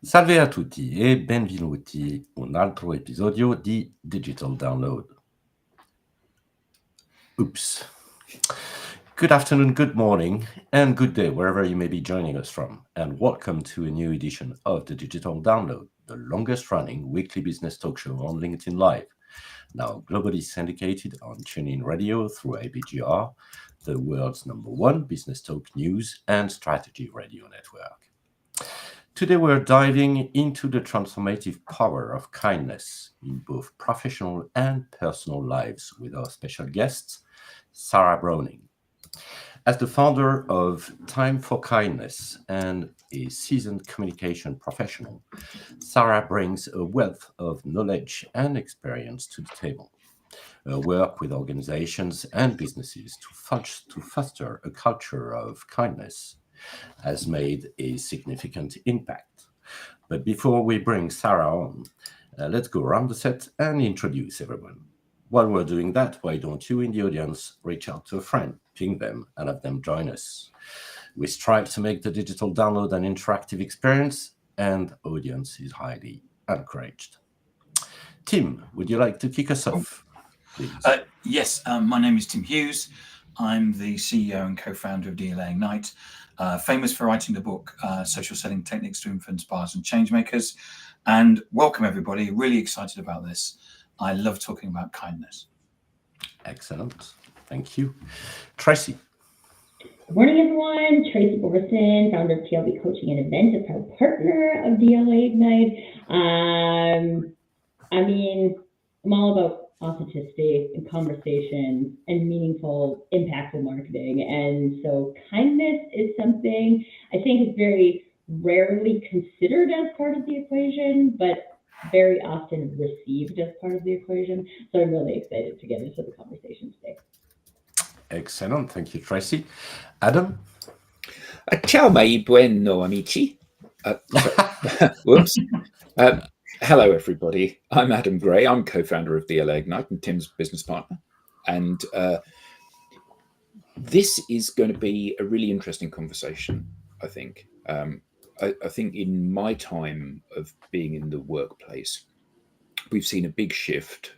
Salve a tutti e benvenuti un altro episodio di Digital Download. Oops. Good afternoon, good morning, and good day wherever you may be joining us from, and welcome to a new edition of the Digital Download, the longest running weekly business talk show on LinkedIn Live, now globally syndicated on TuneIn Radio through ABGR, the world's #1 business talk news and strategy radio network. Today we're diving into the transformative power of kindness in both professional and personal lives with our special guest, Sarah Browning. As the founder of Time for Kindness and a seasoned communication professional, Sarah brings a wealth of knowledge and experience to the table. Her work with organizations and businesses to foster a culture of kindness has made a significant impact. But before we bring Sarah on, let's go around the set and introduce everyone. While we're doing that, why don't you in the audience reach out to a friend, ping them, and have them join us? We strive to make the digital download an interactive experience, and the audience is highly encouraged. Tim, would you like to kick us off, please? Yes, my name is Tim Hughes. I'm the CEO and co-founder of DLA Ignite, famous for writing the book Social Selling Techniques to Influence Buyers and Changemakers. And welcome everybody, really excited about this. I love talking about kindness. Excellent, thank you. Tracy. Good morning, everyone. Tracy Borson, founder of TLB Coaching and Events, a proud partner of DLA Ignite. I'm all about authenticity and conversation and meaningful, impactful marketing. And so kindness is something I think is very rarely considered as part of the equation, but very often received as part of the equation. So I'm really excited to get into the conversation today. Excellent, thank you, Tracy. Adam? Ciao, mai bueno, amici. Whoops. Hello, everybody. I'm Adam Gray. I'm co-founder of DLA Ignite and Tim's business partner. And this is going to be a really interesting conversation, I think. I think in my time of being in the workplace, we've seen a big shift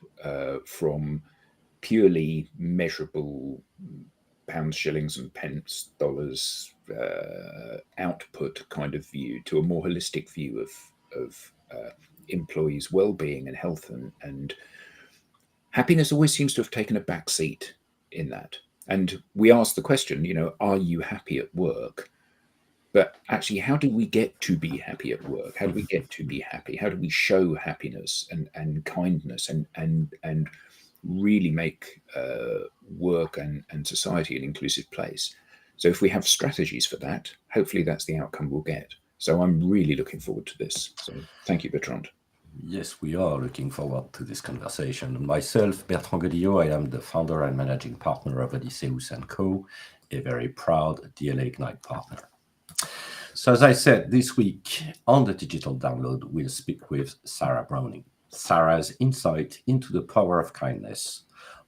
from purely measurable pounds, shillings and pence, dollars output kind of view to a more holistic view of employees' well-being and health, and happiness always seems to have taken a back seat in that. And we ask the question, are you happy at work? But actually, how do we get to be happy at work? How do we get to be happy? How do we show happiness and kindness and really make work and society an inclusive place? So if we have strategies for that, hopefully that's the outcome we'll get. So I'm really looking forward to this. So thank you, Bertrand. Yes, we are looking forward to this conversation. Myself, Bertrand Godillot, I am the founder and managing partner of Odysseus & Co., a very proud DLA Ignite partner. So as I said, this week on the Digital Download, we'll speak with Sarah Browning. Sarah's insight into the power of kindness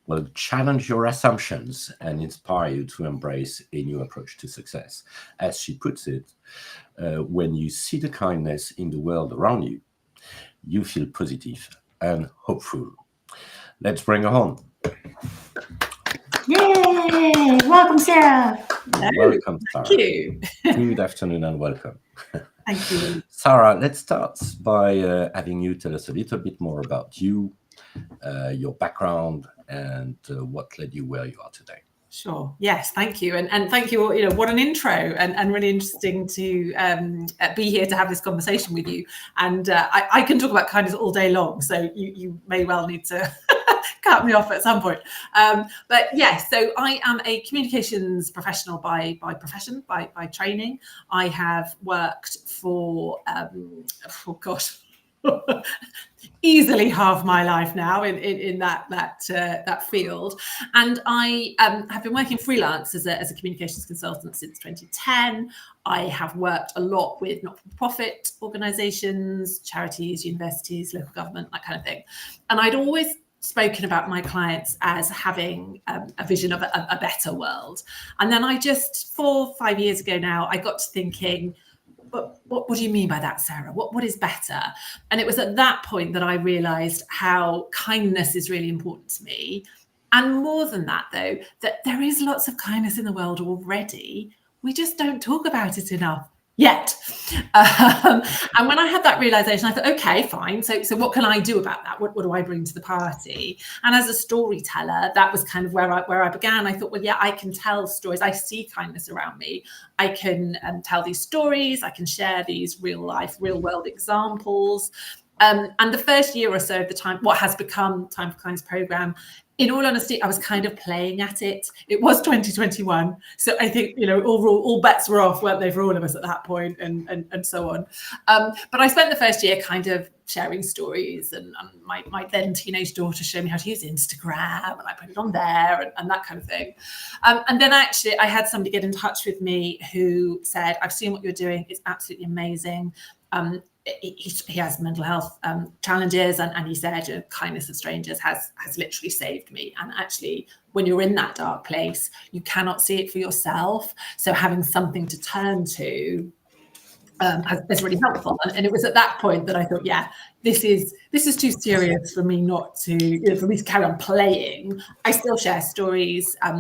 will challenge your assumptions and inspire you to embrace a new approach to success. As she puts it, when you see the kindness in the world around you, you feel positive and hopeful. Let's bring her on. Yay! Welcome, Sarah. Welcome, Sarah. Thank you. Good afternoon and welcome. Thank you. Sarah, let's start by having you tell us a little bit more about you, your background, and what led you where you are today. Sure. Yes. Thank you. And thank you. What an intro and really interesting to be here to have this conversation with you. And I can talk about kindness all day long. So you may well need to cut me off at some point. But yes, so I am a communications professional by profession, by training. I have worked for, easily half my life now in that field, and I have been working freelance as a communications consultant since 2010. I have worked a lot with not-for-profit organisations, charities, universities, local government, that kind of thing, and I'd always spoken about my clients as having a vision of a better world. And then I just 4 or 5 years ago now, I got to thinking, but what do you mean by that, Sarah? What is better? And it was at that point that I realized how kindness is really important to me. And more than that, though, that there is lots of kindness in the world already. We just don't talk about it enough yet. And when I had that realization, I thought, okay, fine. So what can I do about that? What do I bring to the party? And as a storyteller, that was kind of where I began. I thought, well, yeah, I can tell stories. I see kindness around me. I can tell these stories. I can share these real world examples. And the first year or so of the time, what has become Time for Kindness program, in all honesty, I was kind of playing at it. It was 2021. So I think, all bets were off, weren't they, for all of us at that point, and so on. But I spent the first year kind of sharing stories, and my then teenage daughter showed me how to use Instagram, and I put it on there and that kind of thing. And then actually I had somebody get in touch with me who said, I've seen what you're doing. It's absolutely amazing. He has mental health challenges, and he said, kindness of strangers has literally saved me. And actually, when you're in that dark place, you cannot see it for yourself. So having something to turn to is really helpful. And it was at that point that I thought, yeah, this is too serious for me not to, for me to carry on playing. I still share stories. I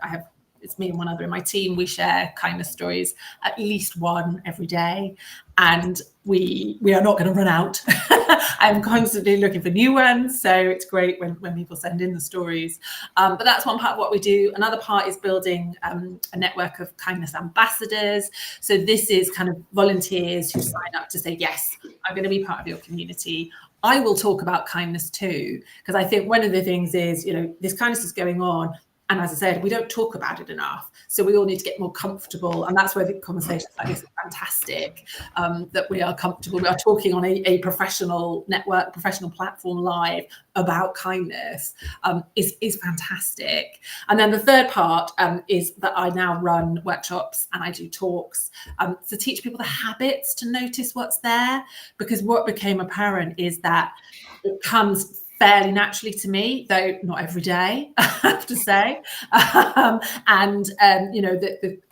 have. It's me and one other in my team. We share kindness stories, at least one every day, and we are not going to run out. I'm constantly looking for new ones, so it's great when people send in the stories. But that's one part of what we do. Another part is building a network of kindness ambassadors. So this is kind of volunteers who sign up to say, yes, I'm going to be part of your community. I will talk about kindness too, because I think one of the things is, this kindness is going on. And as I said, we don't talk about it enough. So we all need to get more comfortable. And that's where the conversations like this are fantastic, that we are comfortable. We are talking on a professional network, professional platform live about kindness is fantastic. And then the third part is that I now run workshops and I do talks to teach people the habits to notice what's there. Because what became apparent is that it comes fairly naturally to me, though not every day, I have to say. I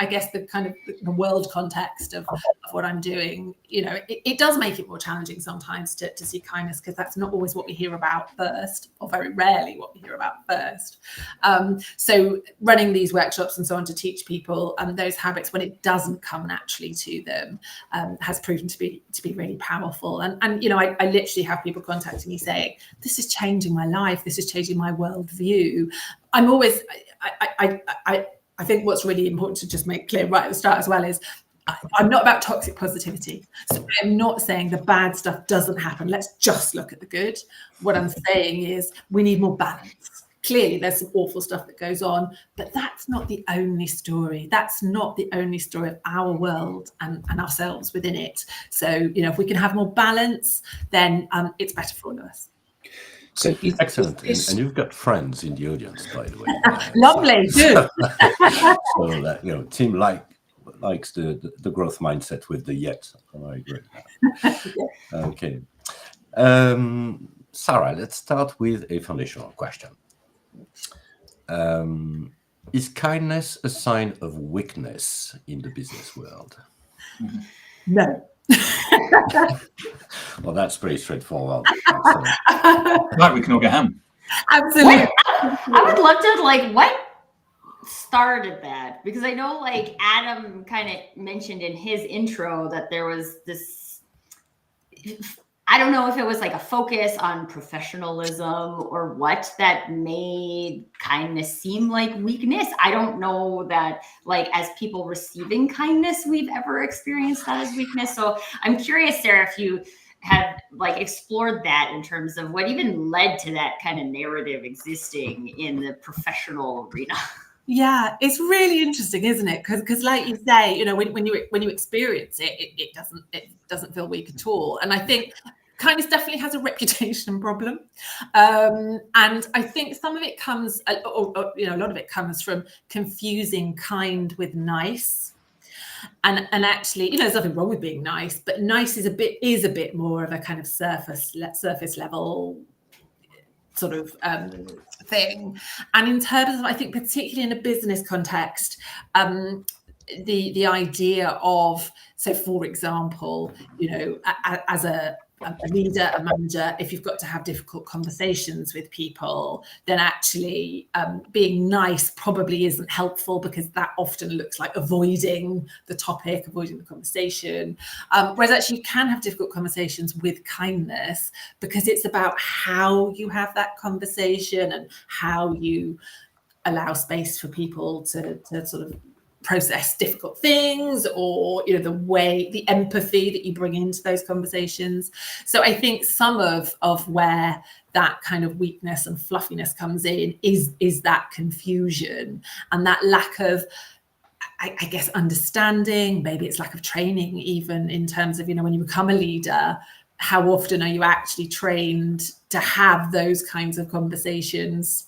guess the kind of the world context of what I'm doing, it does make it more challenging sometimes to see kindness, because that's not always what we hear about first, or very rarely what we hear about first. So running these workshops and so on to teach people those habits when it doesn't come naturally to them has proven to be really powerful. And I literally have people contacting me saying, this is changing my life, this is changing my worldview. I think what's really important to just make clear right at the start as well is I'm not about toxic positivity. So I'm not saying the bad stuff doesn't happen. Let's just look at the good. What I'm saying is we need more balance. Clearly, there's some awful stuff that goes on, but that's not the only story. That's not the only story of our world and ourselves within it. So, if we can have more balance, then it's better for all of us. So Excellent. And you've got friends in the audience, by the way. Lovely, good. So that, Tim likes the growth mindset with the yet. I agree. Okay. Sarah, let's start with a foundational question. Is kindness a sign of weakness in the business world? No. Well, that's pretty straightforward. Right, we can all go home. Absolutely. I would love to what started that, because I know Adam kind of mentioned in his intro that there was this, I don't know if it was a focus on professionalism or what that made kindness seem like weakness. I don't know that as people receiving kindness, we've ever experienced that as weakness. So I'm curious, Sarah, if you have explored that in terms of what even led to that kind of narrative existing in the professional arena. Yeah, it's really interesting, isn't it? Because like you say, when you experience it, it doesn't feel weak at all. And I think kindness definitely has a reputation problem, and I think some of it comes, a lot of it comes from confusing kind with nice. And actually, there's nothing wrong with being nice, but nice is a bit more of a kind of surface level sort of thing. And in terms of, I think, particularly in a business context, the idea of, so for example, as a leader, a manager, if you've got to have difficult conversations with people, then actually being nice probably isn't helpful, because that often looks like avoiding the topic, avoiding the conversation. Whereas actually you can have difficult conversations with kindness, because it's about how you have that conversation and how you allow space for people to sort of process difficult things, or the empathy that you bring into those conversations. So I think some of where that kind of weakness and fluffiness comes in is that confusion and that lack of, I guess, understanding. Maybe it's lack of training, even in terms of, when you become a leader, how often are you actually trained to have those kinds of conversations?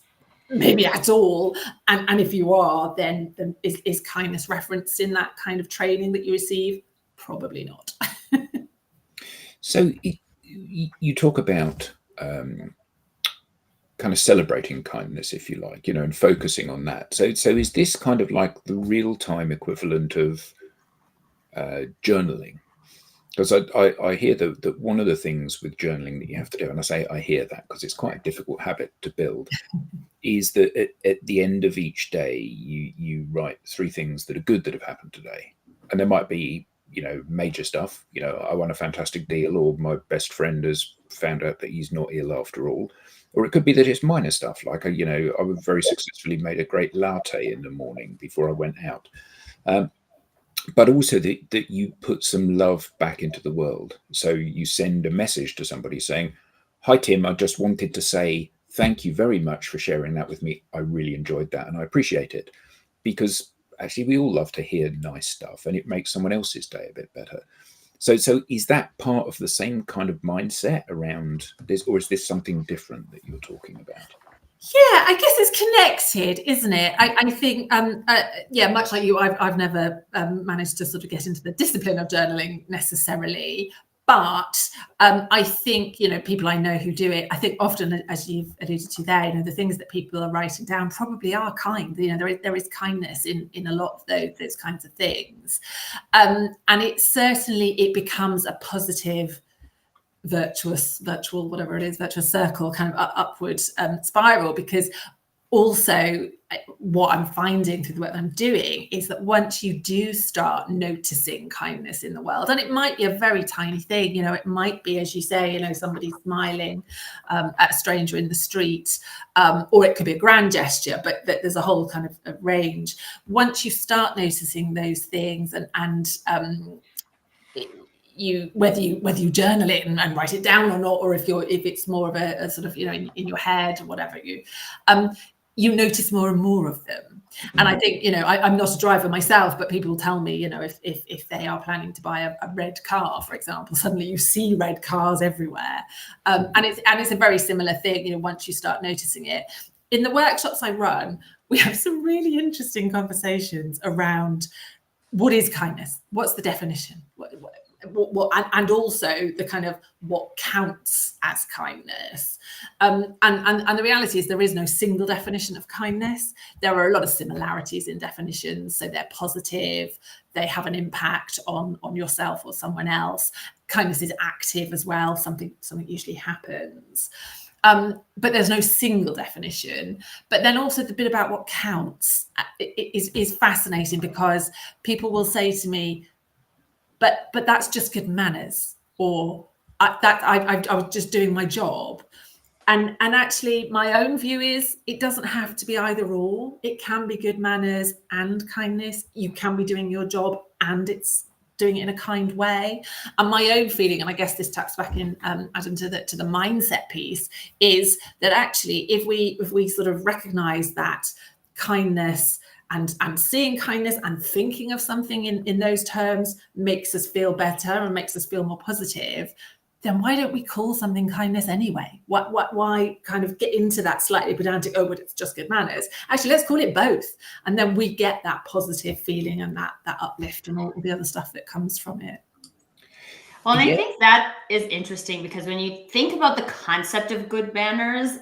Maybe at all, and if you are, then is kindness referenced in that kind of training that you receive? Probably not. So you talk about kind of celebrating kindness, if you like, and focusing on that. So is this kind of like the real-time equivalent of journaling? Because I hear that one of the things with journaling that you have to do, and I say I hear that because it's quite a difficult habit to build, is that at the end of each day, you write 3 things that are good that have happened today. And there might be, major stuff, I won a fantastic deal, or my best friend has found out that he's not ill after all. Or it could be that it's minor stuff, like, I very successfully made a great latte in the morning before I went out. But also that you put some love back into the world. So you send a message to somebody saying, "Hi, Tim, I just wanted to say thank you very much for sharing that with me. I really enjoyed that and I appreciate it." Because actually we all love to hear nice stuff, and it makes someone else's day a bit better. So is that part of the same kind of mindset around this, or is this something different that you're talking about? Yeah, I guess it's connected, isn't it? I think, much like you, I've never managed to sort of get into the discipline of journaling necessarily. But I think, people I know who do it, I think often, as you've alluded to there, the things that people are writing down probably are kind. There is kindness in a lot of those kinds of things. And it becomes a positive, virtuous circle, kind of upward spiral, because also what I'm finding through the work that I'm doing is that once you do start noticing kindness in the world, and it might be a very tiny thing, it might be, as you say, somebody smiling at a stranger in the street, or it could be a grand gesture, but there's a whole kind of range. Once you start noticing those things, and whether you journal it and write it down or not, or if it's more of a sort of in your head or whatever, you notice more and more of them. And I think I'm not a driver myself, but people tell me if they are planning to buy a red car, for example, suddenly you see red cars everywhere, and it's a very similar thing. Once you start noticing it. In the workshops I run, we have some really interesting conversations around what is kindness, what's the definition, and also the kind of what counts as kindness. And the reality is there is no single definition of kindness. There are a lot of similarities in definitions. So they're positive, they have an impact on yourself or someone else. Kindness is active as well, something usually happens. But there's no single definition. But then also the bit about what counts is fascinating, because people will say to me, but that's just good manners, or I was just doing my job. And actually my own view is it doesn't have to be either or. It can be good manners and kindness. You can be doing your job and it's doing it in a kind way. And my own feeling, and I guess this taps back in, Adam, to the mindset piece, is that actually if we sort of recognize that kindness and seeing kindness and thinking of something in those terms makes us feel better and makes us feel more positive, then why don't we call something kindness anyway? Why kind of get into that slightly pedantic, but it's just good manners? Actually, let's call it both. And then we get that positive feeling and that uplift and all the other stuff that comes from it. Well, and I think that is interesting, because when you think about the concept of good manners,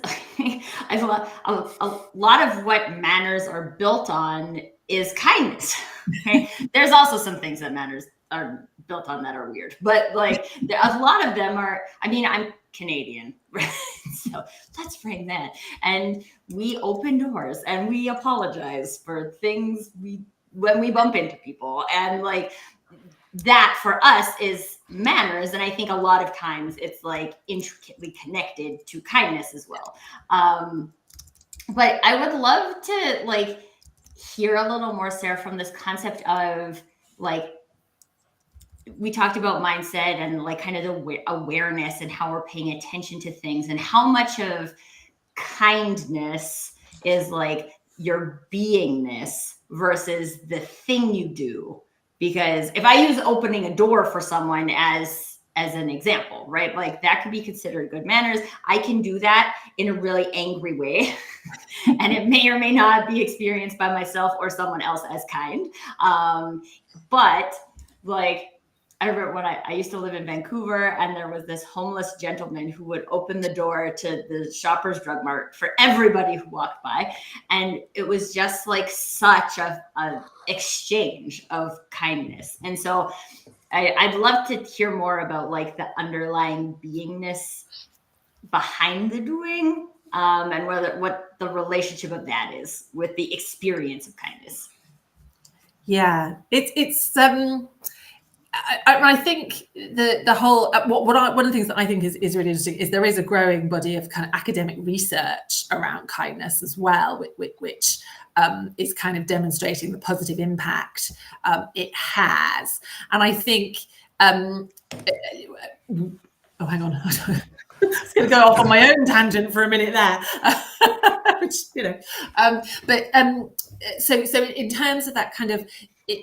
a lot of what manners are built on is kindness. Okay? There's also some things that manners are built on that are weird, but like a lot of them are. I mean, I'm Canadian, right? So let's frame that. And we open doors and we apologize for things when we bump into people, and like that for us is manners. And I think a lot of times it's like intricately connected to kindness as well. But I would love to like hear a little more, Sarah, from this concept of like, we talked about mindset and like kind of the awareness and how we're paying attention to things, and how much of kindness is like your beingness versus the thing you do. Because if I use opening a door for someone as an example, right? Like that could be considered good manners. I can do that in a really angry way. And it may or may not be experienced by myself or someone else as kind. But like, I remember when I used to live in Vancouver, and there was this homeless gentleman who would open the door to the Shoppers Drug Mart for everybody who walked by. And it was just like such a exchange of kindness. And so I'd love to hear more about like the underlying beingness behind the doing, and what the relationship of that is with the experience of kindness. Yeah, it's I think the whole one of the things that I think is really interesting is there is a growing body of kind of academic research around kindness as well, which is kind of demonstrating the positive impact it has. And I think oh, hang on. I was going to go off on my own tangent for a minute there, which, you know, so in terms of that kind of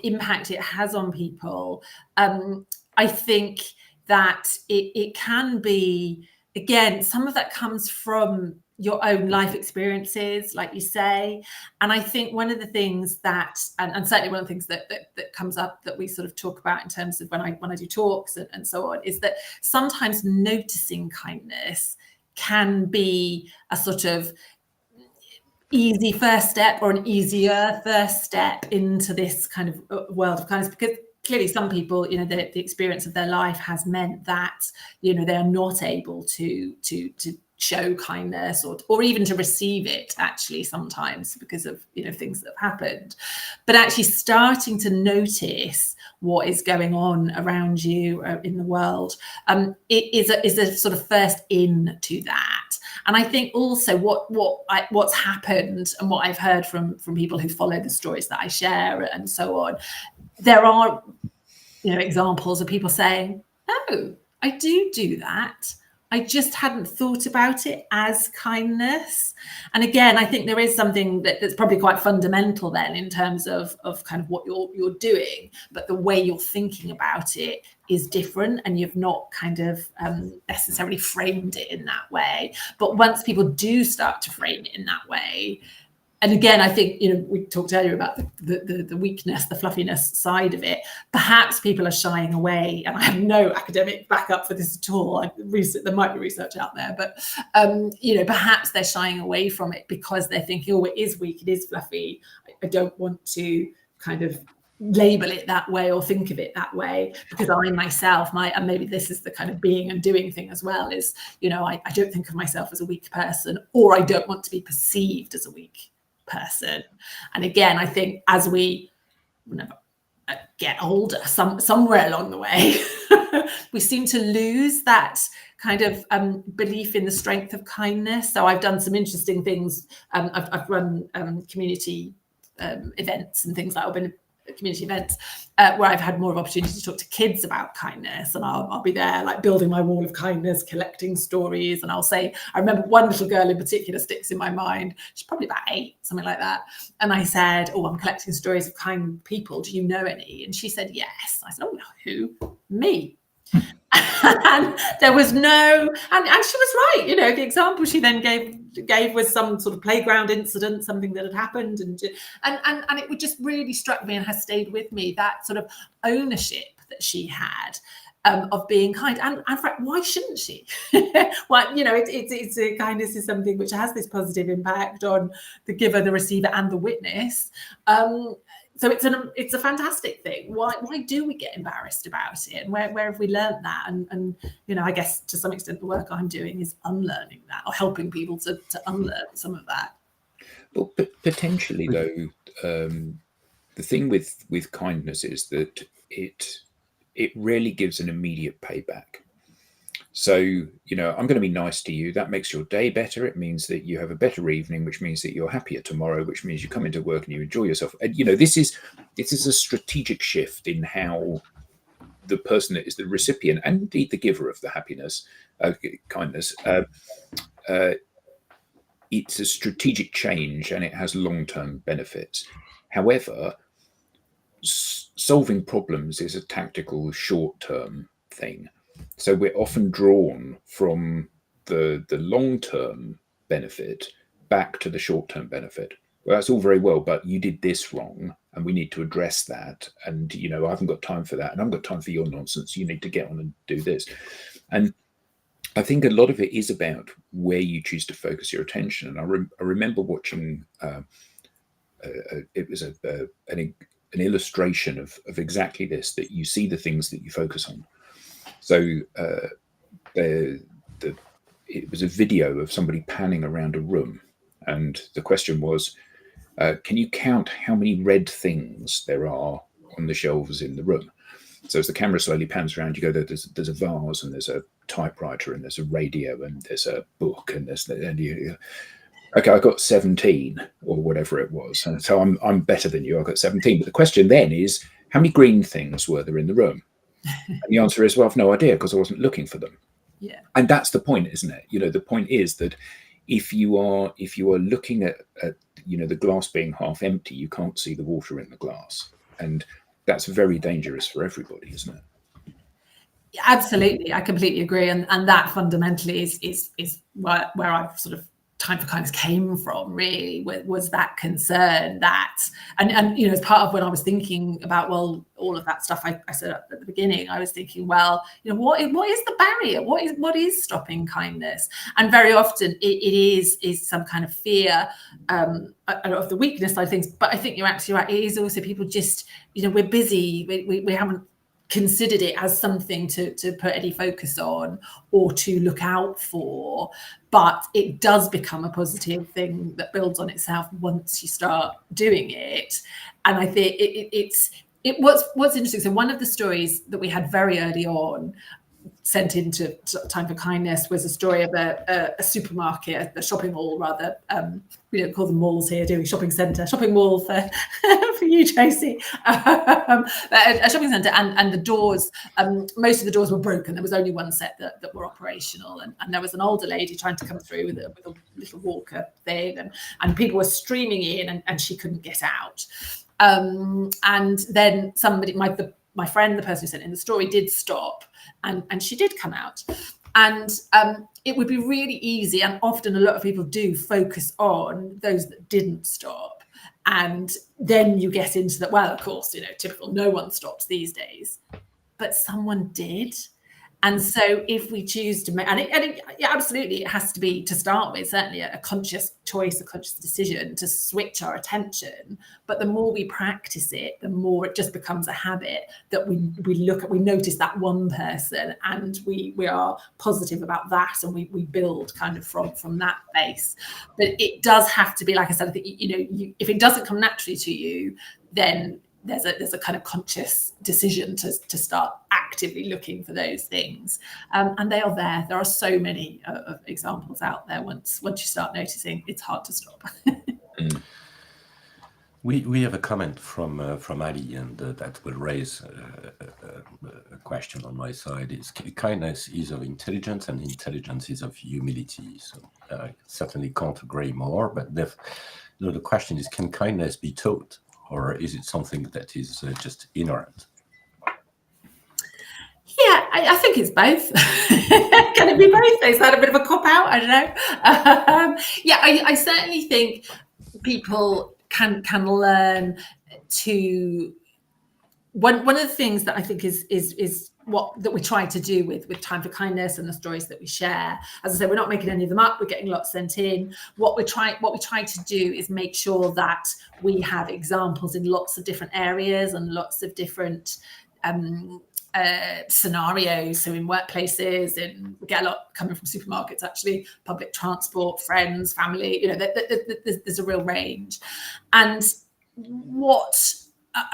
impact it has on people, I think that it can be, again, some of that comes from your own life experiences, like you say. And I think one of the things that, and certainly one of the things that comes up that we sort of talk about in terms of when I do talks and so on, is that sometimes noticing kindness can be a sort of easy first step, or an easier first step into this kind of world of kindness, because clearly some people, you know, the experience of their life has meant that, you know, they are not able to show kindness or even to receive it, actually, sometimes because of, you know, things that have happened. But actually starting to notice what is going on around you in the world, it is a sort of first in to that. And I think also what's happened, and what I've heard from people who follow the stories that I share and so on, there are, you know, examples of people saying, "Oh, I do that. I just hadn't thought about it as kindness." And again, I think there is something that's probably quite fundamental then in terms of kind of what you're doing, but the way you're thinking about it is different, and you've not kind of necessarily framed it in that way. But once people do start to frame it in that way, and again, I think, you know, we talked earlier about the weakness, the fluffiness side of it. Perhaps people are shying away, and I have no academic backup for this at all. There might be research out there, but you know, perhaps they're shying away from it because they're thinking, "Oh, it is weak, it is fluffy. I don't want to kind of label it that way or think of it that way, because I myself and maybe this is the kind of being and doing thing as well, is, you know, I don't think of myself as a weak person, or I don't want to be perceived as a weak person." And again, I think as we get older, somewhere along the way, we seem to lose that kind of belief in the strength of kindness. So I've done some interesting things. I've run community events and things like that. I've been community events where I've had more of opportunity to talk to kids about kindness, and I'll be there like building my wall of kindness, collecting stories. And I'll say, I remember one little girl in particular sticks in my mind. She's probably about 8, something like that. And I said, "Oh, I'm collecting stories of kind people. Do you know any?" And she said, "Yes." I said, "Oh, who?" "Me." And there was no, and she was right. You know, the example she then gave was some sort of playground incident, something that had happened, and it would just really struck me and has stayed with me, that sort of ownership that she had of being kind. And in fact, why shouldn't she? Well, you know, it's a kindness is something which has this positive impact on the giver, the receiver, and the witness. so it's a fantastic thing. Why do we get embarrassed about it, and where have we learned that? And I guess to some extent the work I'm doing is unlearning that, or helping people to unlearn some of that. Well, potentially though, the thing with kindness is that it rarely gives an immediate payback. So, I'm going to be nice to you. That makes your day better. It means that you have a better evening, which means that you're happier tomorrow, which means you come into work and you enjoy yourself. And, this is a strategic shift in how the person that is the recipient and indeed the giver of the happiness, kindness, it's a strategic change and it has long-term benefits. However, solving problems is a tactical short-term thing. So we're often drawn from the long-term benefit back to the short-term benefit. Well, that's all very well, but you did this wrong and we need to address that. And, I haven't got time for that. And I haven't got time for your nonsense. You need to get on and do this. And I think a lot of it is about where you choose to focus your attention. And I remember watching, it was an illustration of exactly this, that you see the things that you focus on. So it was a video of somebody panning around a room. And the question was, can you count how many red things there are on the shelves in the room? So as the camera slowly pans around, you go, there's a vase and there's a typewriter and there's a radio and there's a book and okay, I got 17 or whatever it was. And so I'm better than you. I got 17. But the question then is, how many green things were there in the room? And the answer is, well, I've no idea because I wasn't looking for them. Yeah. And that's the point, isn't it? The point is that if you are looking at the glass being half empty, you can't see the water in the glass. And that's very dangerous for everybody, isn't it? Absolutely, I completely agree, and that fundamentally is where I've sort of Time for Kindness came from. Really, was that concern that, and as part of when I was thinking about all of that stuff I said at the beginning, I was thinking, what is the barrier? What is stopping kindness? And very often it is some kind of fear of the weakness side of things. But I think you're absolutely right. It is also people just we're busy. We haven't considered it as something to put any focus on or to look out for, but it does become a positive thing that builds on itself once you start doing it. And I think what's interesting. So one of the stories that we had very early on sent into Time for Kindness was a story of a supermarket, a shopping mall rather. We don't call them malls here, do we? Shopping mall for you, Tracy. A shopping centre, and the doors, most of the doors were broken. There was only one set that were operational, and there was an older lady trying to come through with a little walker thing, and people were streaming in, and she couldn't get out. And then somebody, my friend, the person who sent in the story, did stop, and she did come out. And it would be really easy, and often a lot of people do focus on those that didn't stop. And then you get into that, well, of course, typical, no one stops these days. But someone did. And so if we choose to make, absolutely, it has to be, to start with, certainly a conscious choice, a conscious decision to switch our attention. But the more we practice it, the more it just becomes a habit that we notice that one person, and we are positive about that, and we build kind of from that base. But it does have to be, like I said, I think, if it doesn't come naturally to you, then there's a kind of conscious decision to start actively looking for those things, and they are there. There are so many examples out there. Once you start noticing, it's hard to stop. We have a comment from Ali, and that will raise a question on my side. Is kindness is of intelligence, and intelligence is of humility. So I certainly can't agree more. But the question is, can kindness be taught? Or is it something that is just inherent? Yeah, I think it's both. Can it be both? Is that a bit of a cop out? I don't know. I certainly think people can learn to. One of the things that I think is that we try to do with Time for Kindness and the stories that we share. As I said, we're not making any of them up. We're getting lots sent in. What we try to do is make sure that we have examples in lots of different areas and lots of different scenarios. So in workplaces, we get a lot coming from supermarkets, actually, public transport, friends, family. There's a real range. And what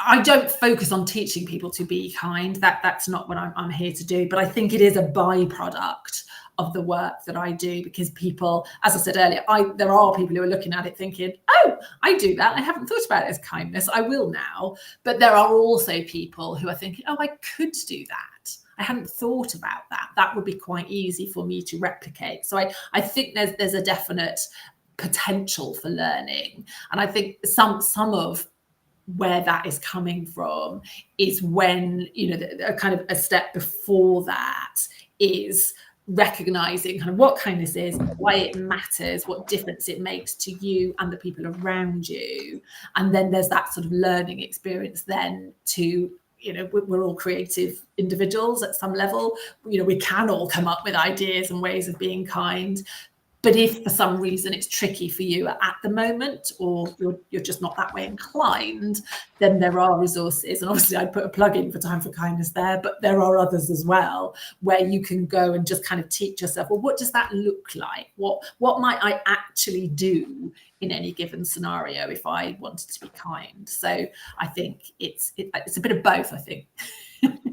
I don't focus on teaching people to be kind. That's not what I'm here to do. But I think it is a byproduct of the work that I do, because people, as I said earlier, there are people who are looking at it thinking, oh, I do that. I haven't thought about it as kindness. I will now. But there are also people who are thinking, oh, I could do that. I hadn't thought about that. That would be quite easy for me to replicate. So I think there's a definite potential for learning. And I think some of where that is coming from is when, a kind of a step before that is recognizing kind of what kindness is, why it matters, what difference it makes to you and the people around you. And then there's that sort of learning experience then to, we're all creative individuals at some level. We can all come up with ideas and ways of being kind. But if for some reason it's tricky for you at the moment, or you're just not that way inclined, then there are resources. And obviously I'd put a plug in for Time for Kindness there, but there are others as well, where you can go and just kind of teach yourself, well, what does that look like? What might I actually do in any given scenario if I wanted to be kind? So I think it's a bit of both, I think.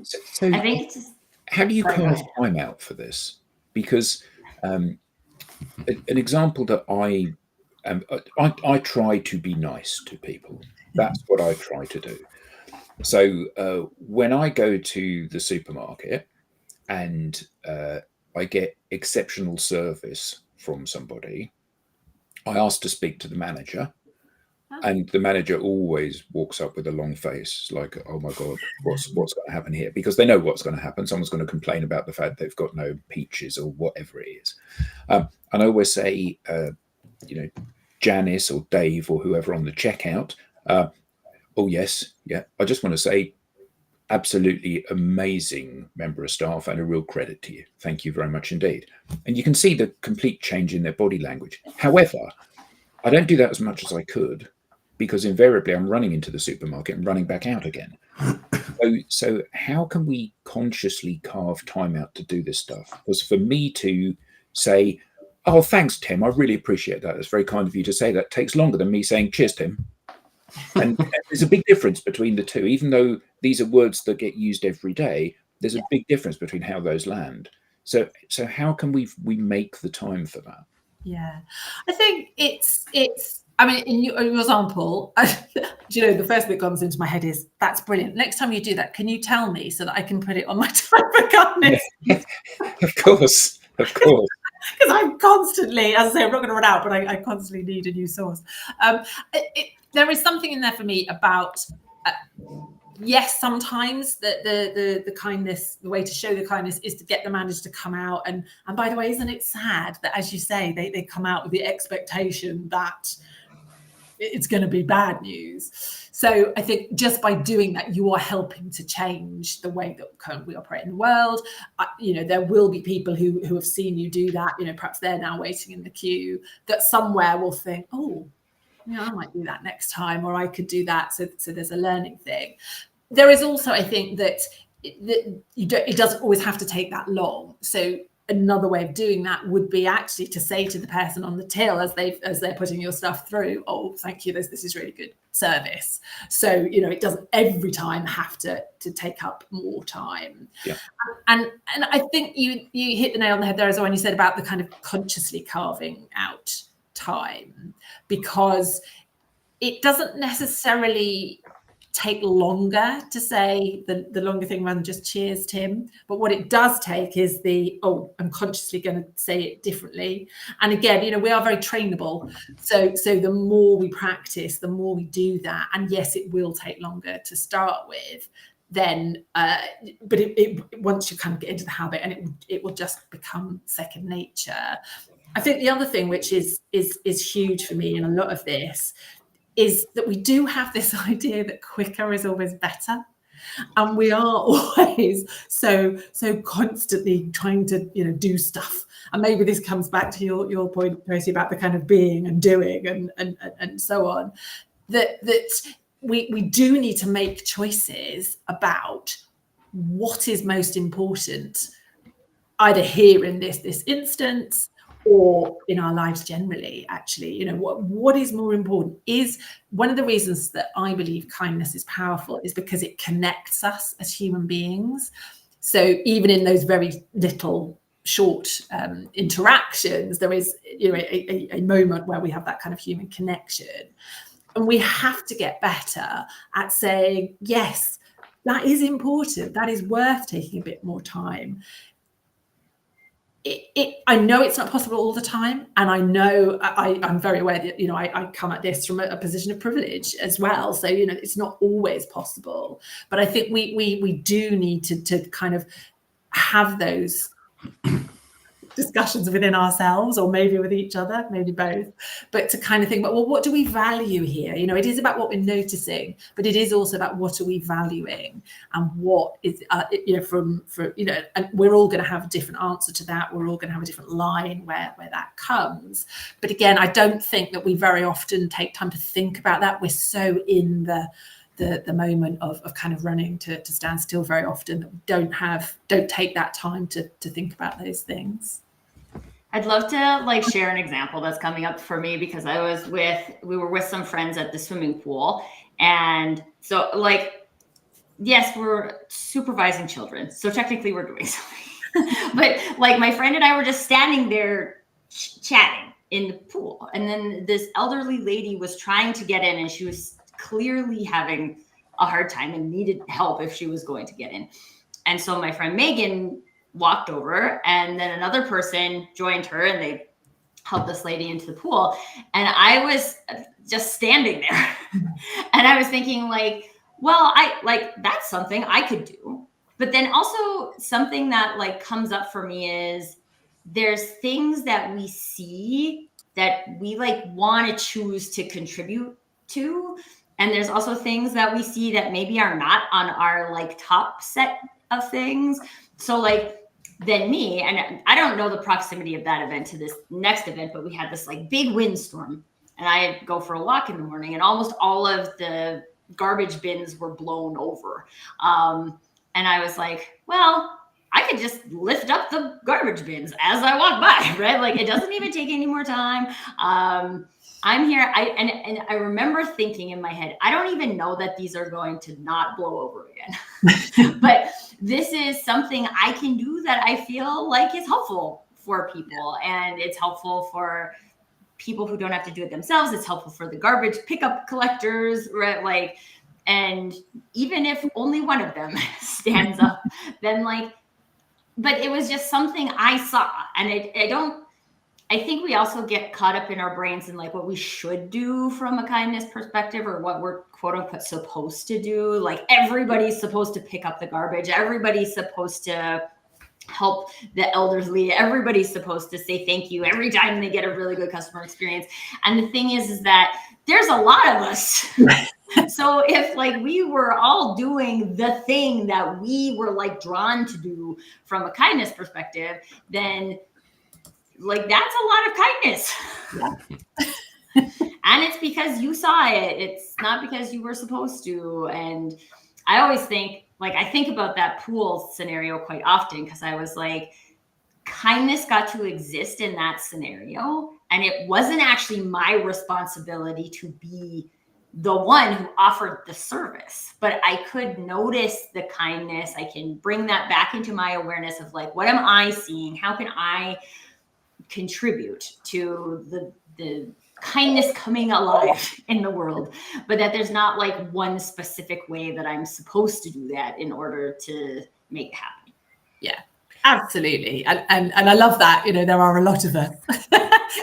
So I think it's just, how do you Sorry, go carve ahead. time out for this? Because an example that I try to be nice to people. That's what I try to do. So when I go to the supermarket and I get exceptional service from somebody, I ask to speak to the manager. And the manager always walks up with a long face, like, "Oh my God, what's going to happen here?" Because they know what's going to happen. Someone's going to complain about the fact they've got no peaches or whatever it is. And I always say, Janice or Dave or whoever on the checkout, "Oh yes, yeah. I just want to say, absolutely amazing member of staff and a real credit to you. Thank you very much indeed." And you can see the complete change in their body language. However, I don't do that as much as I could, because invariably I'm running into the supermarket and running back out again. So how can we consciously carve time out to do this stuff? Because for me to say, "Oh, thanks, Tim, I really appreciate that. It's very kind of you to say that," takes longer than me saying, "Cheers, Tim." And there's a big difference between the two. Even though these are words that get used every day, there's a big difference between how those land. So how can we make the time for that? Yeah, I think it's. I mean, in your example, the first thing that comes into my head is, that's brilliant. Next time you do that, can you tell me so that I can put it on my Time for Kindness? Of course. Because I'm constantly, as I say, I'm not going to run out, but I constantly need a new source. There is something in there for me about. Yes, sometimes the kindness, the way to show the kindness is to get the manager to come out. And by the way, isn't it sad that, as you say, they come out with the expectation that it's going to be bad news? So I think just by doing that, you are helping to change the way that we operate in the world. There will be people who have seen you do that. Perhaps they're now waiting in the queue, that somewhere will think, oh, I might do that next time, or I could do that. So there's a learning thing. There is also, I think, that it doesn't always have to take that long. So another way of doing that would be actually to say to the person on the till as they're putting your stuff through, "Oh, thank you, this is really good service." So it doesn't every time have to take up more time. Yeah. And I think you hit the nail on the head there as well when you said about the kind of consciously carving out time, because it doesn't necessarily take longer to say the longer thing rather than just "Cheers, Tim." But what it does take is I'm consciously going to say it differently. And again, we are very trainable. So the more we practice, the more we do that. And yes, it will take longer to start with. Then, but once you kind of get into the habit, and it will just become second nature. I think the other thing which is huge for me in a lot of this is that we do have this idea that quicker is always better. and we are always so constantly trying to do stuff. And maybe this comes back to your point, Tracy, about the kind of being and doing and so on, that we do need to make choices about what is most important, either here in this instance or in our lives generally. Actually, what is more important is one of the reasons that I believe kindness is powerful is because it connects us as human beings. So even in those very little short interactions, there is a moment where we have that kind of human connection, and we have to get better at saying, yes, that is important, that is worth taking a bit more time. I know it's not possible all the time, and I know I'm very aware that I come at this from a position of privilege as well, so it's not always possible, but I think we do need to kind of have those discussions within ourselves, or maybe with each other, maybe both, but to kind of think about, well, what do we value here? It is about what we're noticing, but it is also about what are we valuing, and what is and we're all going to have a different answer to that. We're all going to have a different line where that comes. But again, I don't think that we very often take time to think about that. We're so in the moment of kind of running to stand still very often that we don't take that time to think about those things. I'd love to share an example that's coming up for me, because we were with some friends at the swimming pool, and so yes, we're supervising children, so technically we're doing something, but my friend and I were just standing there chatting in the pool, and then this elderly lady was trying to get in, and she was clearly having a hard time and needed help if she was going to get in. And so my friend Megan walked over, and then another person joined her, and they helped this lady into the pool. And I was just standing there and I was thinking well, that's something I could do. But then also something that comes up for me is there's things that we see that we want to choose to contribute to. And there's also things that we see that maybe are not on our top set of things. So then me, and I don't know the proximity of that event to this next event, but we had this big windstorm, and I go for a walk in the morning, and almost all of the garbage bins were blown over. And I was like, well, I could just lift up the garbage bins as I walk by, right? It doesn't even take any more time. I'm here. And I remember thinking in my head, I don't even know that these are going to not blow over again. But this is something I can do that I feel is helpful for people. And it's helpful for people who don't have to do it themselves. It's helpful for the garbage pickup collectors, right? And even if only one of them stands up, then but it was just something I saw. And I think we also get caught up in our brains in what we should do from a kindness perspective, or what we're quote unquote supposed to do. Everybody's supposed to pick up the garbage. Everybody's supposed to help the elderly. Everybody's supposed to say thank you every time they get a really good customer experience. And the thing is that there's a lot of us. So if we were all doing the thing that we were drawn to do from a kindness perspective, then that's a lot of kindness. Yeah. And it's because you saw it. It's not because you were supposed to. And I always think, I think about that pool scenario quite often, because I was kindness got to exist in that scenario. And it wasn't actually my responsibility to be the one who offered the service, but I could notice the kindness. I can bring that back into my awareness of what am I seeing? How can I contribute to the kindness coming alive in the world, but that there's not one specific way that I'm supposed to do that in order to make it happen. Yeah, absolutely. And I love that, there are a lot of us.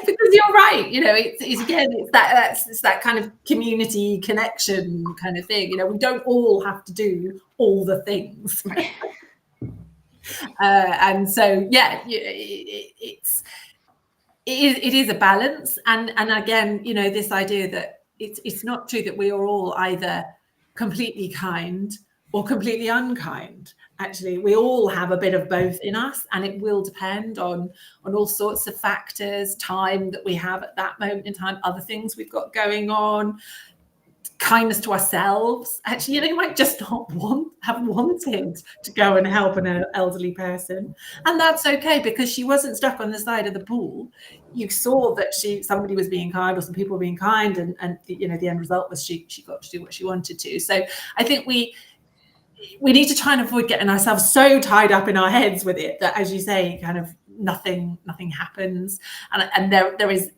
Because you're right, it's again, it's that kind of community connection kind of thing. We don't all have to do all the things. Right? And so, yeah, it is a balance. And again, this idea that it's not true that we are all either completely kind or completely unkind. Actually, we all have a bit of both in us, and it will depend on all sorts of factors, time that we have at that moment in time, other things we've got going on, kindness to ourselves. Actually, you might just not have wanted to go and help an elderly person, and that's okay, because she wasn't stuck on the side of the pool. You saw that somebody was being kind, or some people were being kind, and the end result was she got to do what she wanted to. So I think we need to try and avoid getting ourselves so tied up in our heads with it that, as you say, kind of nothing happens. And there is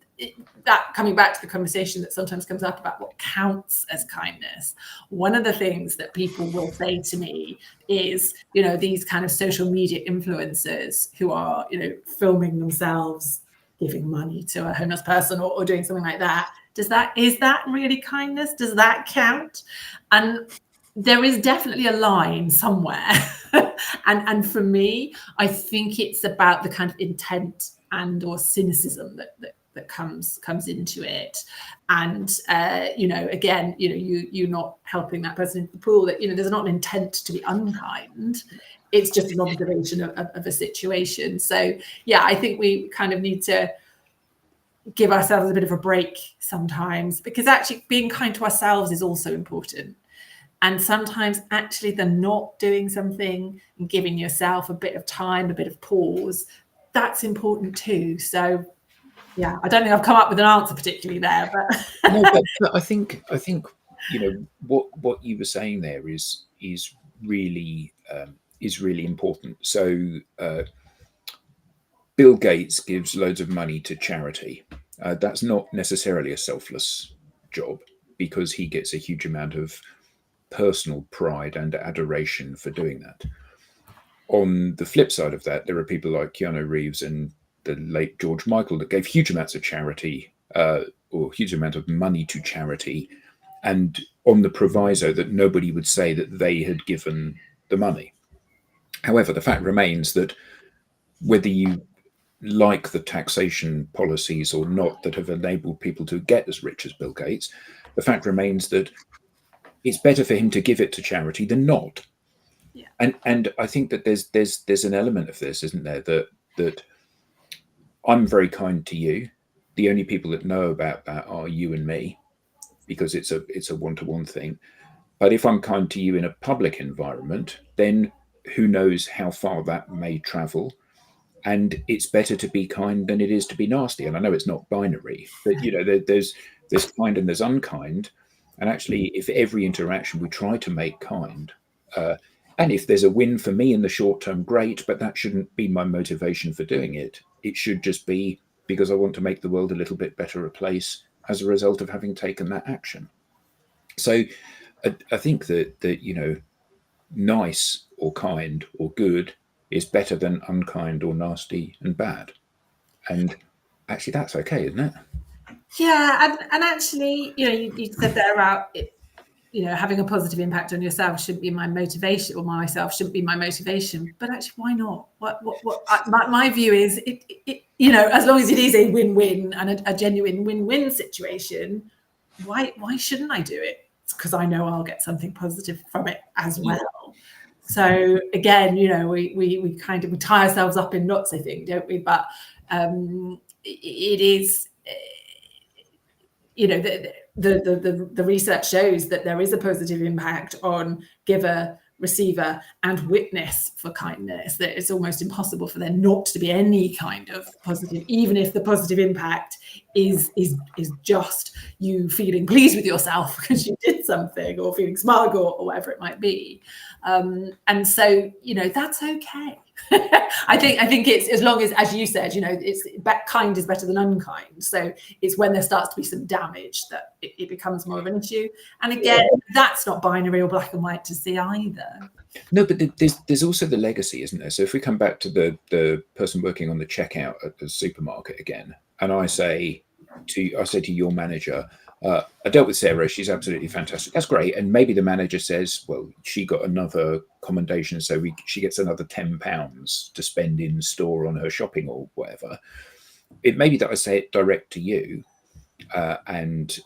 that, coming back to the conversation that sometimes comes up about what counts as kindness. One of the things that people will say to me is, these kind of social media influencers who are, filming themselves giving money to a homeless person or doing something like that. Is that really kindness? Does that count? And there is definitely a line somewhere. and for me, I think it's about the kind of intent and or cynicism that comes into it. And again, you're not helping that person into the pool, that there's not an intent to be unkind. It's just an observation of a situation. So yeah, I think we kind of need to give ourselves a bit of a break sometimes, because actually being kind to ourselves is also important. And sometimes actually the not doing something and giving yourself a bit of time, a bit of pause, that's important too. So yeah, I don't think I've come up with an answer particularly there, but no, but I think what you were saying there is really important. So Bill Gates gives loads of money to charity. That's not necessarily a selfless job, because he gets a huge amount of personal pride and adoration for doing that. On the flip side of that, there are people like Keanu Reeves and the late George Michael that gave huge amounts of charity or huge amount of money to charity, and on the proviso that nobody would say that they had given the money. However, the fact remains that whether you like the taxation policies or not that have enabled people to get as rich as Bill Gates, the fact remains that it's better for him to give it to charity than not. Yeah. And I think that there's an element of this, isn't there, that I'm very kind to you. The only people that know about that are you and me, because it's a one-to-one thing. But if I'm kind to you in a public environment, then who knows how far that may travel. And it's better to be kind than it is to be nasty. And I know it's not binary, but there's kind and there's unkind. And actually, if every interaction we try to make kind, and if there's a win for me in the short term, great, but that shouldn't be my motivation for doing it. It should just be because I want to make the world a little bit better a place as a result of having taken that action. So I think that nice or kind or good is better than unkind or nasty and bad. And actually, that's okay, isn't it? Yeah, and actually, you said there about it, having a positive impact on yourself shouldn't be my motivation, or myself shouldn't be my motivation. But actually, why not? My view is, it as long as it is a win-win and a genuine win-win situation, why shouldn't I do it? It's because I know I'll get something positive from it as well. So again, we kind of tie ourselves up in knots, I think, don't we? But it is. The research shows that there is a positive impact on giver, receiver, and witness for kindness. That it's almost impossible for there not to be any kind of positive, even if the positive impact is just you feeling pleased with yourself because you did something, or feeling smug, or whatever it might be. And so that's okay. I think it's, as long as you said, it's kind is better than unkind. So it's when there starts to be some damage that it becomes more of an issue. And again, that's not binary or black and white to see either. No, but there's also the legacy, isn't there? So if we come back to the person working on the checkout at the supermarket again, and I say to your manager, I dealt with Sarah, she's absolutely fantastic. That's great. And maybe the manager says, well, she got another commendation, so she gets another £10 to spend in store on her shopping or whatever. It may be that I say it direct to you, and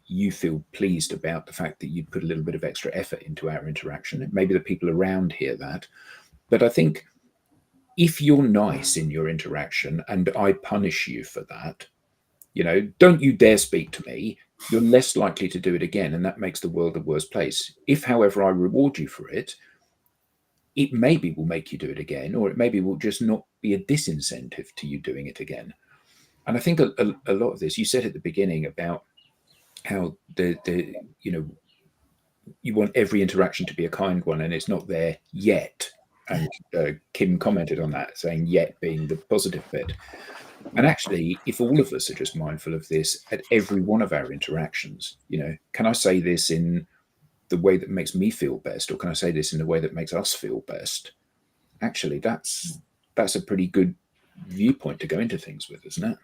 you feel pleased about the fact that you put a little bit of extra effort into our interaction. Maybe the people around hear that. But I think if you're nice in your interaction and I punish you for that, don't you dare speak to me, you're less likely to do it again. And that makes the world a worse place. If, however, I reward you for it, it maybe will make you do it again, or it maybe will just not be a disincentive to you doing it again. And I think a lot of this, you said at the beginning about how you want every interaction to be a kind one, and it's not there yet. And Kim commented on that, saying yet being the positive bit. And actually, if all of us are just mindful of this at every one of our interactions, can I say this in the way that makes me feel best, or can I say this in the way that makes us feel best? Actually, that's a pretty good viewpoint to go into things with, isn't it?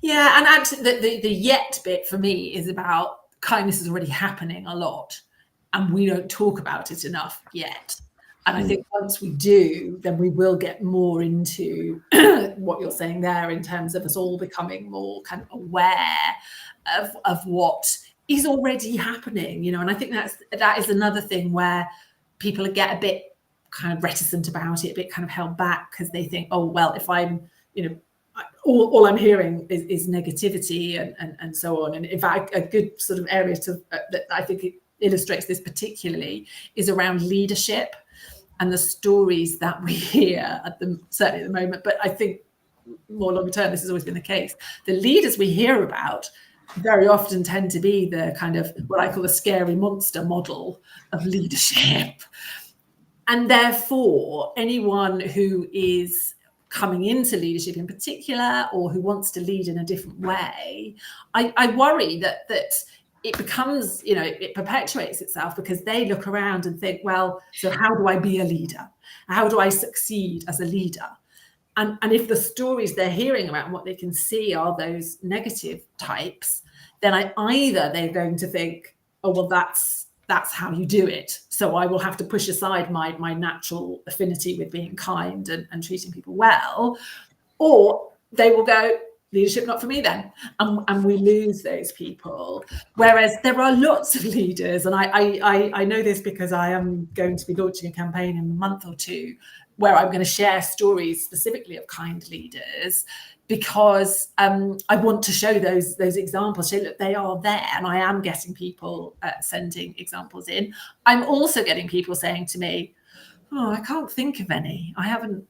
Yeah, and actually the yet bit for me is about kindness is already happening a lot, and we don't talk about it enough yet. And I think once we do, then we will get more into what you're saying there in terms of us all becoming more kind of aware of what is already happening, And I think that is another thing where people get a bit kind of reticent about it, a bit kind of held back because they think, oh, well, if I'm, all I'm hearing is negativity and so on. And in fact, a good sort of area that I think it illustrates this particularly is around leadership and the stories that we hear certainly at the moment. But I think more long term, this has always been the case. The leaders we hear about very often tend to be the kind of what I call the scary monster model of leadership. And therefore, anyone who is coming into leadership in particular, or who wants to lead in a different way, I worry that it becomes, it perpetuates itself because they look around and think, well, so how do I be a leader? How do I succeed as a leader? And if the stories they're hearing about what they can see are those negative types, then either they're going to think, oh, well, that's how you do it. So I will have to push aside my natural affinity with being kind and treating people well, or they will go, leadership not for me then, and we lose those people. Whereas there are lots of leaders, and I know this because I am going to be launching a campaign in a month or two where I'm going to share stories specifically of kind leaders, because I want to show those examples, show that they are there, and I am getting people sending examples in. I'm also getting people saying to me, oh, I can't think of any. I haven't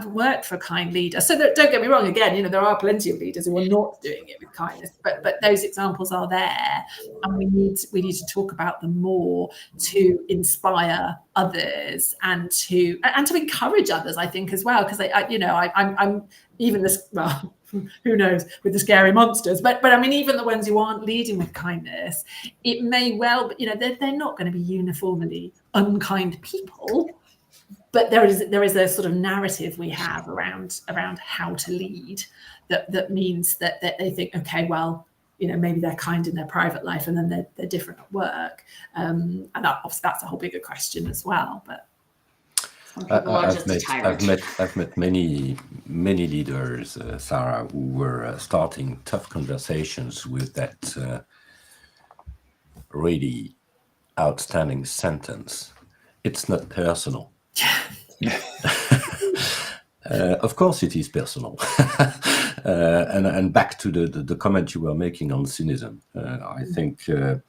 worked for a kind leader. So don't get me wrong, again, there are plenty of leaders who are not doing it with kindness, but those examples are there, and we need to talk about them more to inspire others and to encourage others, I think, as well, because I'm even this, well, who knows with the scary monsters, but I mean, even the ones who aren't leading with kindness, it may well, they're not going to be uniformly unkind people. But there is a sort of narrative we have around how to lead that means that they think, okay, well, maybe they're kind in their private life and then they're different at work, and obviously that's a whole bigger question as well. But I've met many leaders, Sarah, who were starting tough conversations with that really outstanding sentence: "It's not personal." Of course it is personal. And back to the comment you were making on cynicism, I think the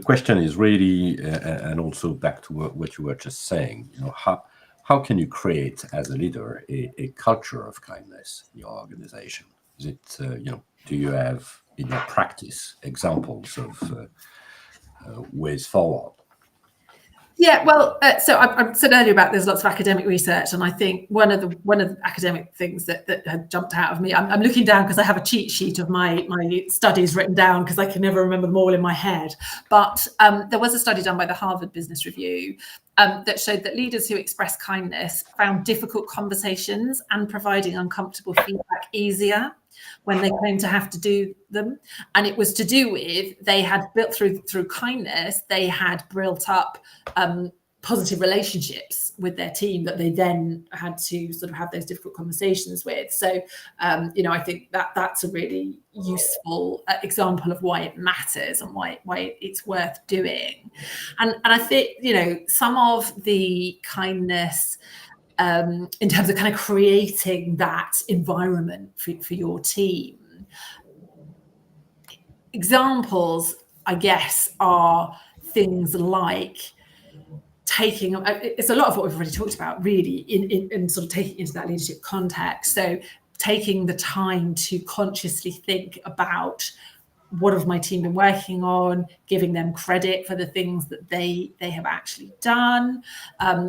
question is really, and also back to what you were just saying, how can you create as a leader a culture of kindness in your organization? Is it, do you have in your practice examples of ways forward? Yeah, well, so I said earlier about there's lots of academic research, and I think one of the academic things that had jumped out of me, I'm looking down because I have a cheat sheet of my studies written down because I can never remember them all in my head. But there was a study done by the Harvard Business Review that showed that leaders who express kindness found difficult conversations and providing uncomfortable feedback easier when they claim to have to do them. And it was to do with, they had built through kindness, they had built up positive relationships with their team that they then had to sort of have those difficult conversations with. So, I think that's a really useful example of why it matters and why it's worth doing. And I think, some of the kindness in terms of kind of creating that environment for your team. Examples, I guess, are things like taking, it's a lot of what we've already talked about, really, in sort of taking into that leadership context. So taking the time to consciously think about what have my team been working on, giving them credit for the things that they have actually done,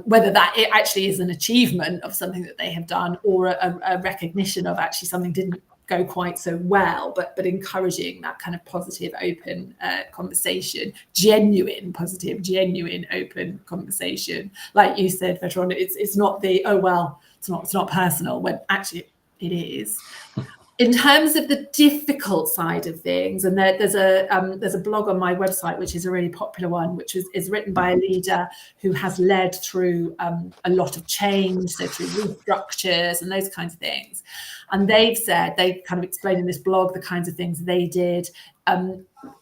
whether that it actually is an achievement of something that they have done or a recognition of actually something didn't go quite so well, but encouraging that kind of positive, open conversation, genuine, positive, genuine, open conversation. Like you said, Bertrand, it's not the, oh, well, it's not personal, when actually it is. In terms of the difficult side of things, and there's a blog on my website, which is a really popular one, which is written by a leader who has led through a lot of change, so through restructures and those kinds of things. And they kind of explain in this blog the kinds of things they did.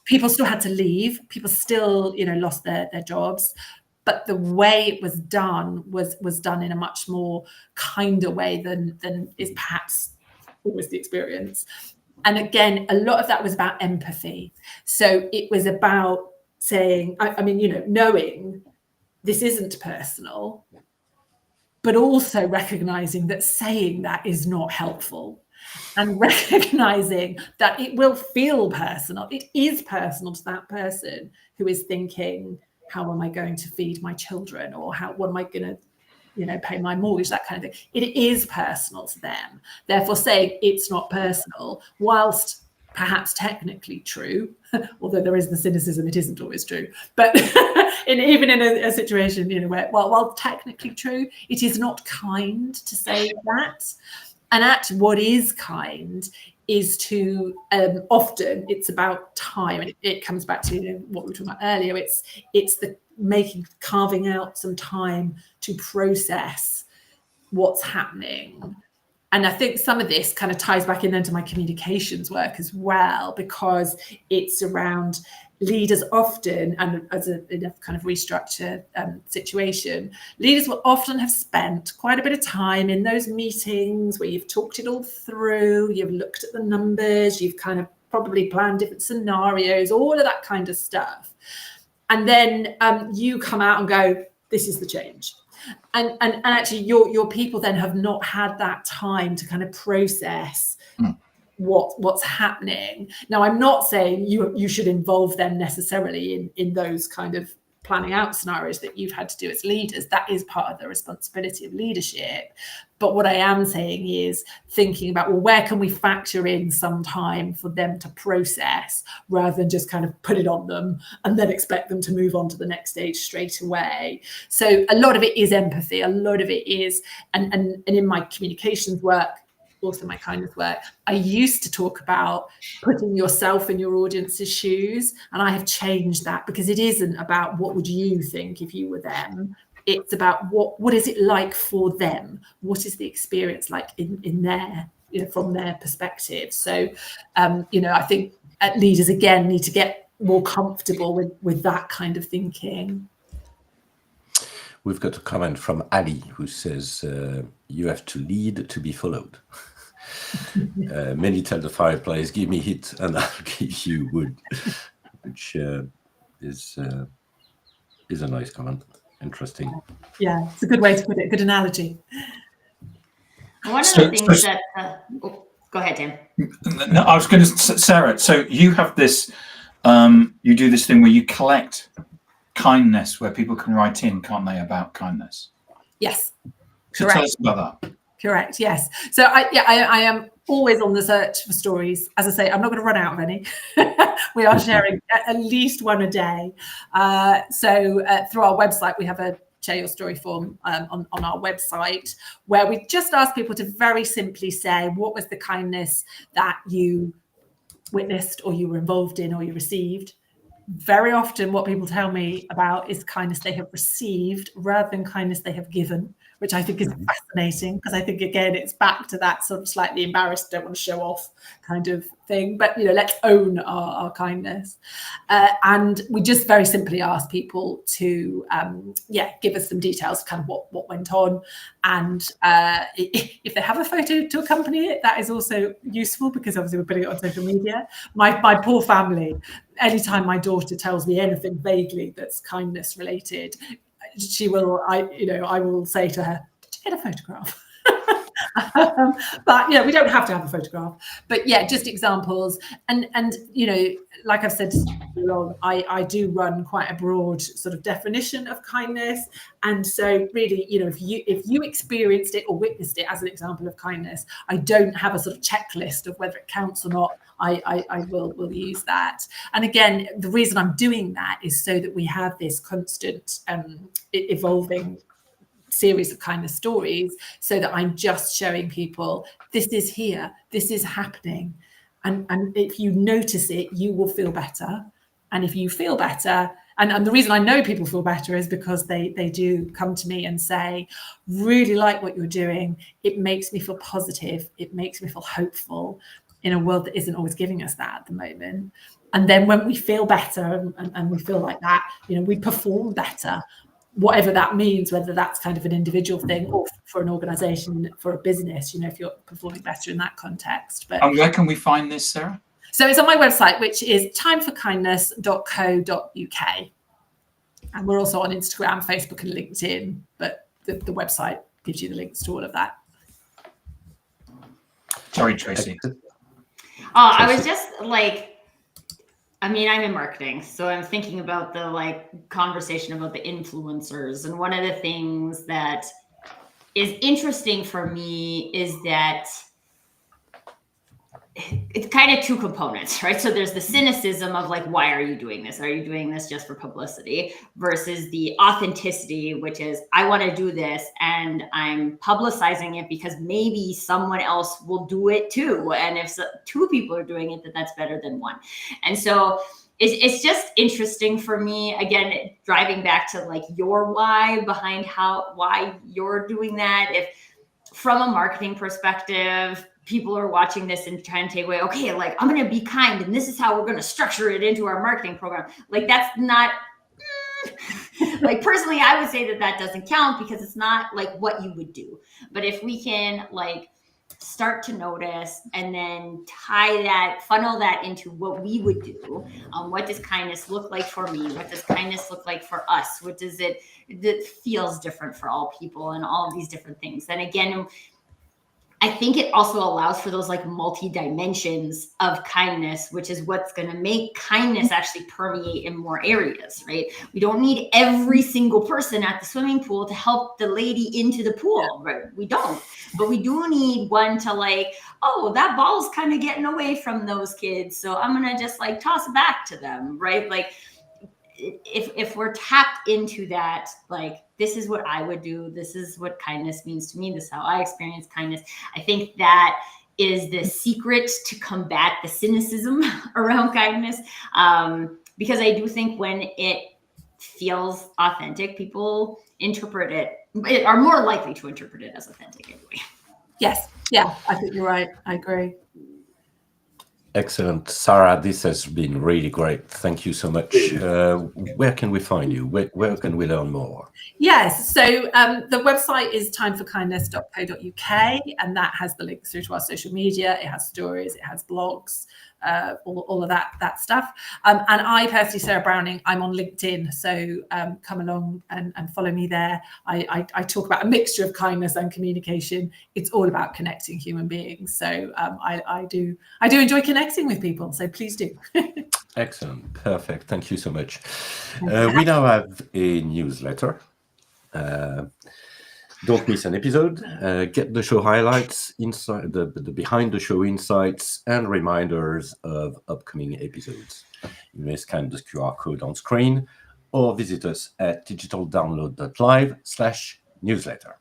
People still had to leave. People still, lost their jobs. But the way it was done was done in a much more kinder way than is perhaps always the experience. And again, a lot of that was about empathy. So it was about saying, knowing this isn't personal, but also recognizing that saying that is not helpful, and recognizing that it will feel personal. It is personal to that person who is thinking, how am I going to feed my children? Or what am I going to pay my mortgage, that kind of thing. It is personal to them. Therefore, saying it's not personal, whilst perhaps technically true, although there is the cynicism, it isn't always true. But even in a situation, where, while technically true, it is not kind to say that. And actually, what is kind is to often it's about time, and it comes back to what we were talking about earlier. It's the carving out some time to process what's happening. And I think some of this kind of ties back into my communications work as well, because it's around leaders often, and in a kind of restructure situation, leaders will often have spent quite a bit of time in those meetings where you've talked it all through, you've looked at the numbers, you've kind of probably planned different scenarios, all of that kind of stuff. And then you come out and go, this is the change. And actually your people then have not had that time to kind of process what's happening. Now, I'm not saying you should involve them necessarily in those kind of planning out scenarios that you've had to do as leaders. That is part of the responsibility of leadership. But what I am saying is thinking about, well, where can we factor in some time for them to process, rather than just kind of put it on them and then expect them to move on to the next stage straight away. So a lot of it is empathy. A lot of it is, and in my communications work, also my kindness work, I used to talk about putting yourself in your audience's shoes, and I have changed that, because it isn't about what would you think if you were them. It's about what is it like for them? What is the experience like in their, from their perspective? So, I think leaders again need to get more comfortable with that kind of thinking. We've got a comment from Ali who says, you have to lead to be followed. Many tell the fireplace, give me heat and I'll give you wood, which is a nice comment. Interesting. Yeah, it's a good way to put it. Good analogy. One of the things that... go ahead, Tim. No, I was going to... Sarah, so you have this... you do this thing where you collect kindness, where people can write in, can't they, about kindness? Yes. So correct. Tell us about that. Correct. Yes. So I am always on the search for stories. As I say, I'm not going to run out of any. We are sharing at least one a day. So through our website, we have a share your story form on our website, where we just ask people to very simply say, what was the kindness that you witnessed, or you were involved in, or you received very often what people tell me about is kindness they have received rather than kindness they have given, which I think is fascinating, because I think, again, it's back to that sort of slightly embarrassed, don't want to show off kind of thing. But, let's own our kindness. And we just very simply ask people to, give us some details, kind of what went on. And if they have a photo to accompany it, that is also useful, because obviously we're putting it on social media. My poor family, anytime my daughter tells me anything vaguely that's kindness related, I will say to her, "Did you get a photograph?" But we don't have to have a photograph. But just examples, and like I've said long, I do run quite a broad sort of definition of kindness, and so really, if you experienced it or witnessed it as an example of kindness, I don't have a sort of checklist of whether it counts or not. I will use that. And again, the reason I'm doing that is so that we have this constant evolving series of kindness stories, so that I'm just showing people, this is here, this is happening, and if you notice it, you will feel better. And if you feel better, and the reason I know people feel better is because they do come to me and say, really like what you're doing, it makes me feel positive, it makes me feel hopeful in a world that isn't always giving us that at the moment. And then when we feel better and we feel like that, we perform better, whatever that means, whether that's kind of an individual thing or for an organization, for a business, if you're performing better in that context. But And where can we find this, Sarah? So it's on my website, which is timeforkindness.co.uk. And we're also on Instagram, Facebook, and LinkedIn, but the website gives you the links to all of that. Sorry, Tracy. I was just I'm in marketing, so I'm thinking about the conversation about the influencers. And one of the things that is interesting for me is that it's kind of two components, right? So there's the cynicism of why are you doing this? Are you doing this just for publicity? Versus the authenticity, which is, I want to do this and I'm publicizing it because maybe someone else will do it too. And if two people are doing it, that's better than one. And so it's just interesting for me, again, driving back to your why behind why you're doing that. If from a marketing perspective, people are watching this and trying to take away, okay, I'm going to be kind and this is how we're going to structure it into our marketing program. That's not, personally, I would say that doesn't count, because it's not what you would do. But if we can start to notice and then funnel that into what we would do. What does kindness look like for me? What does kindness look like for us? What does it that feels different for all people, and all of these different things? Then again, I think it also allows for those multi-dimensions of kindness, which is what's going to make kindness actually permeate in more areas, right? We don't need every single person at the swimming pool to help the lady into the pool, right? We don't, but we do need one to oh, that ball's kind of getting away from those kids, so I'm going to just toss it back to them, right? If we're tapped into that, this is what I would do, this is what kindness means to me, this is how I experience kindness, I think that is the secret to combat the cynicism around kindness. Because I do think when it feels authentic, people are more likely to interpret it as authentic anyway. Yes. Yeah, I think you're right. I agree. Excellent. Sarah, this has been really great. Thank you so much. Where can we find you? Where can we learn more? Yes. So the website is timeforkindness.co.uk, and that has the links through to our social media. It has stories, it has blogs, all of that stuff. And I personally, Sarah Browning, I'm on LinkedIn. So come along and follow me there. I talk about a mixture of kindness and communication. It's all about connecting human beings. So I do enjoy connecting with people. So please do. Excellent. Perfect. Thank you so much. We now have a newsletter. Don't miss an episode. Get the show highlights, inside the behind the show insights, and reminders of upcoming episodes. You may scan the QR code on screen or visit us at digitaldownload.live/newsletter.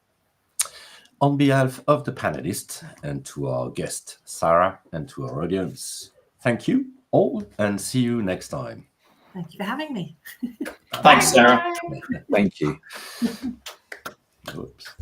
On behalf of the panelists and to our guest, Sarah, and to our audience, thank you all, and see you next time. Thank you for having me. Thanks, Sarah. Bye. Thank you. Oops.